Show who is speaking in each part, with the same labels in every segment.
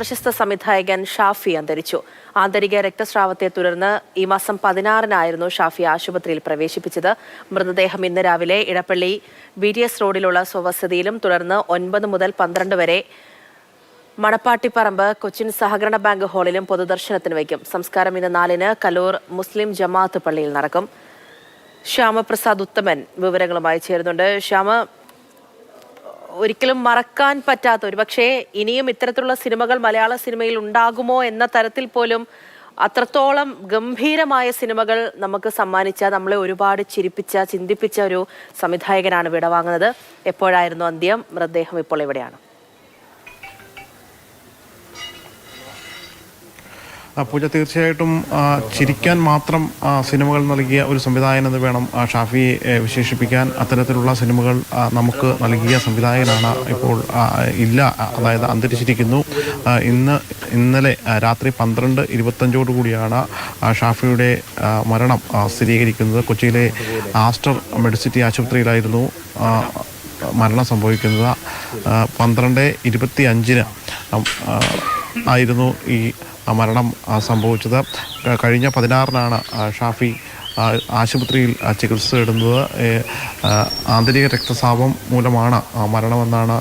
Speaker 1: പ്രശസ്ത സംവിധായകൻ ഷാഫി അന്തരിച്ചു. ആന്തരിക രക്തസ്രാവത്തെ തുടർന്ന് ഈ മാസം 16-നായിരുന്നു ഷാഫി ആശുപത്രിയിൽ പ്രവേശിപ്പിച്ചത്. മൃതദേഹം ഇന്ന് രാവിലെ ഇടപ്പള്ളി BTS റോഡിലുള്ള സ്വവസതിയിലും തുടർന്ന് 9 മുതൽ 12 വരെ മണപ്പാട്ടിപ്പറമ്പ് കൊച്ചിൻ സഹകരണ ബാങ്ക് ഹാളിലും പൊതുദർശനത്തിന് വയ്ക്കും. സംസ്കാരം ഇന്ന് 4-ന് കലൂർ മുസ്ലിം ജമാഅത്ത് പള്ളിയിൽ നടക്കും. ശ്യാമപ്രസാദ് ഉത്തമൻ വിവരങ്ങളുമായി ചേരുന്നുണ്ട്. ശ്യാമ, ഒരിക്കലും മറക്കാൻ പറ്റാത്ത, ഒരുപക്ഷെ ഇനിയും ഇത്തരത്തിലുള്ള സിനിമകൾ മലയാള സിനിമയിൽ ഉണ്ടാകുമോ എന്ന തരത്തിൽ പോലും അത്രത്തോളം ഗംഭീരമായ സിനിമകൾ നമുക്ക് സമ്മാനിച്ച, നമ്മളെ ഒരുപാട് ചിരിപ്പിച്ച, ചിന്തിപ്പിച്ച ഒരു സംവിധായകനാണ് വിടവാങ്ങുന്നത്. എപ്പോഴായിരുന്നു അന്ത്യം? മൃതദേഹം ഇപ്പോൾ എവിടെയാണ്?
Speaker 2: പൂജ, തീർച്ചയായിട്ടും ചിരിക്കാൻ മാത്രം സിനിമകൾ നൽകിയ ഒരു സംവിധായകൻ എന്ന് വേണം ഷാഫിയെ വിശേഷിപ്പിക്കാൻ. അത്തരത്തിലുള്ള സിനിമകൾ നമുക്ക് നൽകിയ സംവിധായകനാണ് ഇപ്പോൾ ഇല്ല, അതായത് അന്തരിച്ചിരിക്കുന്നു. ഇന്നലെ രാത്രി 12:25 കൂടിയാണ് ഷാഫിയുടെ മരണം സ്ഥിരീകരിക്കുന്നത്. കൊച്ചിയിലെ ആസ്റ്റർ മെഡിസിറ്റി ആശുപത്രിയിലായിരുന്നു മരണം സംഭവിക്കുന്നത്. 12:25 ആയിരുന്നു ഈ മരണം സംഭവിച്ചത്. കഴിഞ്ഞ 16-നാണ് ഷാഫി ആശുപത്രിയിൽ ചികിത്സ തേടുന്നത്. ആന്തരിക രക്തസ്രാവം മൂലമാണ് മരണമെന്നാണ്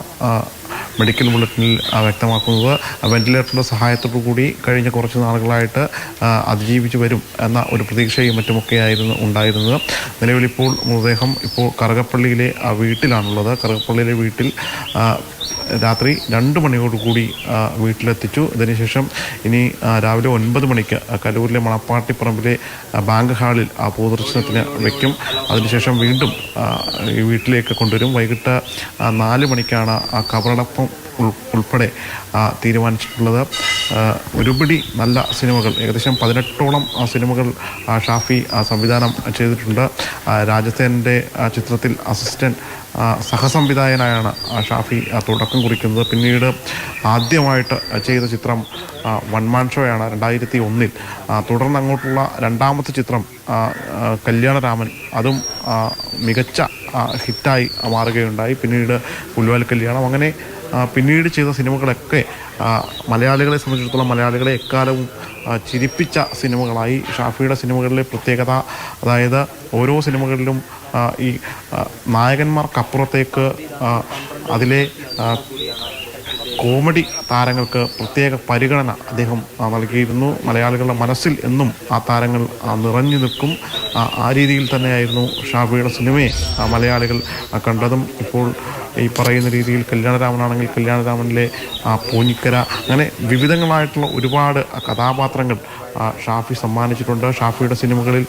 Speaker 2: മെഡിക്കൽ ബുള്ളറ്റിനിൽ വ്യക്തമാക്കുന്നത്. വെന്റിലേറ്ററിൻ്റെ സഹായത്തോടു കൂടി കഴിഞ്ഞ കുറച്ച് നാളുകളായിട്ട് അതിജീവിച്ച് വരും എന്ന ഒരു പ്രതീക്ഷയും മറ്റുമൊക്കെയായിരുന്നു ഉണ്ടായിരുന്നത്. നിലവിലിപ്പോൾ മൃതദേഹം കറുകപ്പള്ളിയിലെ വീട്ടിലാണുള്ളത്. കറുകപ്പള്ളിയിലെ വീട്ടിൽ രാത്രി 2 മണിയോടുകൂടി വീട്ടിലെത്തിച്ചു. ഇതിനുശേഷം ഇനി രാവിലെ 9 മണിക്ക് കലൂരിലെ മണപ്പാട്ടിപ്പറമ്പിലെ ബാങ്ക് ഹാളിൽ പൊതുദർശനത്തിന് വയ്ക്കും. അതിനുശേഷം വീണ്ടും ഈ വീട്ടിലേക്ക് കൊണ്ടുവരും. വൈകിട്ട് 4 മണിക്കാണ് കബറടക്കം ഉൾപ്പെടെ തീരുമാനിച്ചിട്ടുള്ളത്. ഒരുപിടി നല്ല സിനിമകൾ, ഏകദേശം 18ഓളം സിനിമകൾ ഷാഫി സംവിധാനം ചെയ്തിട്ടുണ്ട്. രാജസേനൻ്റെ ചിത്രത്തിൽ അസിസ്റ്റന്റ് സഹസംവിധായകനായാണ് ഷാഫി തുടക്കം കുറിക്കുന്നത്. പിന്നീട് ആദ്യമായിട്ട് ചെയ്ത ചിത്രം വൺ മാൻ ഷോയാണ് 2001-ൽ. തുടർന്ന് അങ്ങോട്ടുള്ള രണ്ടാമത്തെ ചിത്രം കല്യാണരാമൻ, അതും മികച്ച ഹിറ്റായി മാറുകയുണ്ടായി. പിന്നീട് പുൽവാൽ കല്യാണം, അങ്ങനെ പിന്നീട് ചെയ്ത സിനിമകളൊക്കെ മലയാളികളെ സംബന്ധിച്ചിടത്തോളം മലയാളികളെ എക്കാലവും ചിരിപ്പിച്ച സിനിമകളായി. ഷാഫിയുടെ സിനിമകളിലെ പ്രത്യേകത, അതായത് ഓരോ സിനിമകളിലും ഈ നായകന്മാർക്കപ്പുറത്തേക്ക് അതിലെ കോമഡി താരങ്ങൾക്ക് പ്രത്യേക പരിഗണന അദ്ദേഹം നൽകിയിരുന്നു. മലയാളികളുടെ മനസ്സിൽ എന്നും ആ താരങ്ങൾ നിറഞ്ഞു നിൽക്കും. ആ രീതിയിൽ തന്നെയായിരുന്നു ഷാഫിയുടെ സിനിമയെ മലയാളികൾ കണ്ടതും. ഇപ്പോൾ ഈ പറയുന്ന രീതിയിൽ കല്യാണരാമനാണെങ്കിൽ കല്യാണരാമനിലെ പൂഞ്ഞിക്കര, അങ്ങനെ വിവിധങ്ങളായിട്ടുള്ള ഒരുപാട് കഥാപാത്രങ്ങൾ ഷാഫി സമ്മാനിച്ചിട്ടുണ്ട്. ഷാഫിയുടെ സിനിമകളിൽ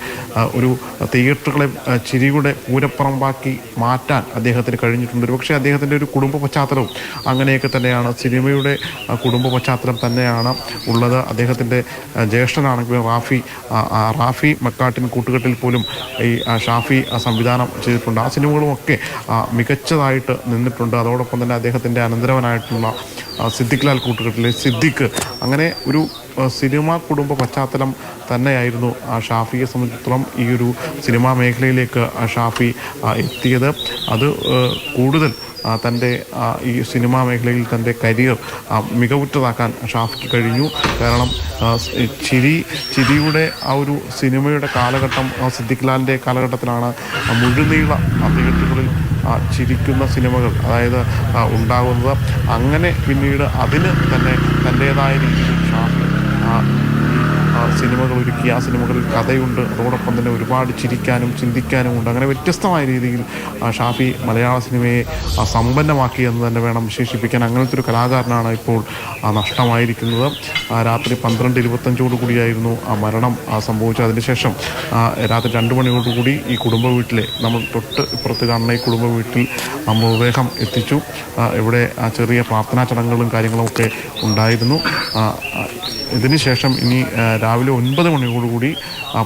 Speaker 2: ഒരു തിയേറ്ററുകളെ ചിരിയുടെ പൂരപ്പറമ്പാക്കി മാറ്റാൻ അദ്ദേഹത്തിന് കഴിഞ്ഞിട്ടുണ്ട്. ഒരുപക്ഷെ അദ്ദേഹത്തിൻ്റെ ഒരു കുടുംബ പശ്ചാത്തലവും അങ്ങനെയൊക്കെ തന്നെയാണ്. സിനിമയുടെ കുടുംബ പശ്ചാത്തലം തന്നെയാണ് ഉള്ളത്. അദ്ദേഹത്തിൻ്റെ ജ്യേഷ്ഠനാണെങ്കിലും റാഫി മക്കാട്ടിൻ കൂട്ടുകെട്ടിൽ പോലും ഈ ഷാഫി സംവിധാനം ചെയ്തിട്ടുണ്ട്. ആ സിനിമകളുമൊക്കെ മികച്ചതായിട്ട് നിന്നിട്ടുണ്ട്. അതോടൊപ്പം തന്നെ അദ്ദേഹത്തിൻ്റെ അനന്തരവനായിട്ടുള്ള സിദ്ദിഖ് ലാൽ കൂട്ടുകെട്ടിലെ സിദ്ദിഖ്, അങ്ങനെ ഒരു സിനിമാ കുടുംബ പശ്ചാത്തലം തന്നെയായിരുന്നു ഷാഫിയെ സംബന്ധിച്ചിടത്തോളം ഈ ഒരു സിനിമാ മേഖലയിലേക്ക് ഷാഫി എത്തിയത്. അത് കൂടുതൽ തൻ്റെ ഈ സിനിമാ മേഖലയിൽ തൻ്റെ കരിയർ മികവുറ്റതാക്കാൻ ഷാഫിക്ക് കഴിഞ്ഞു. കാരണം ചിരിയുടെ ആ ഒരു സിനിമയുടെ കാലഘട്ടം സിദ്ദിഖ് ലാലിൻ്റെ കാലഘട്ടത്തിലാണ് മുഴുനീള തിയേറ്ററുകളിൽ ചിരിക്കുന്ന സിനിമകൾ അതായത് ഉണ്ടാകുന്നത്. അങ്ങനെ പിന്നീട് അതിന് തന്നെ തൻ്റേതായ രീതിയിൽ ഷാഫി സിനിമകൾ ഒരുക്കി. ആ സിനിമകളിൽ കഥയുണ്ട്, അതോടൊപ്പം തന്നെ ഒരുപാട് ചിരിക്കാനും ചിന്തിക്കാനും ഉണ്ട്. അങ്ങനെ വ്യത്യസ്തമായ രീതിയിൽ ഷാഫി മലയാള സിനിമയെ സമ്പന്നമാക്കി എന്ന് തന്നെ വേണം വിശേഷിപ്പിക്കാൻ. അങ്ങനത്തെ ഒരു കലാകാരനാണ് ഇപ്പോൾ നഷ്ടമായിരിക്കുന്നത്. രാത്രി 12:25 കൂടിയായിരുന്നു ആ മരണം സംഭവിച്ചത്. അതിനുശേഷം രാത്രി 2 മണിയോടുകൂടി ഈ കുടുംബ വീട്ടിലെ, നമ്മൾ തൊട്ട് ഇപ്പുറത്ത് കാണുന്ന ഈ കുടുംബ വീട്ടിൽ മൃതദേഹം എത്തിച്ചു. ഇവിടെ ചെറിയ പ്രാർത്ഥനാ ചടങ്ങുകളും കാര്യങ്ങളുമൊക്കെ ഉണ്ടായിരുന്നു. ഇതിനുശേഷം ഇനി രാവിലെ 9 മണിയോടുകൂടി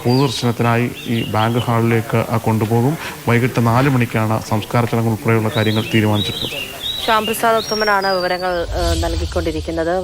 Speaker 2: പൊതുദർശനത്തിനായി ഈ ബാങ്ക് ഹാളിലേക്ക് കൊണ്ടുപോകും. വൈകിട്ട് 4 മണിക്കാണ് സംസ്കാര ചടങ്ങ് ഉൾപ്പെടെയുള്ള കാര്യങ്ങൾ തീരുമാനിച്ചിട്ടുള്ളത്.
Speaker 1: ശ്യാമപ്രസാദ് ഉത്തമനാണ് വിവരങ്ങൾ നൽകിക്കൊണ്ടിരിക്കുന്നത്.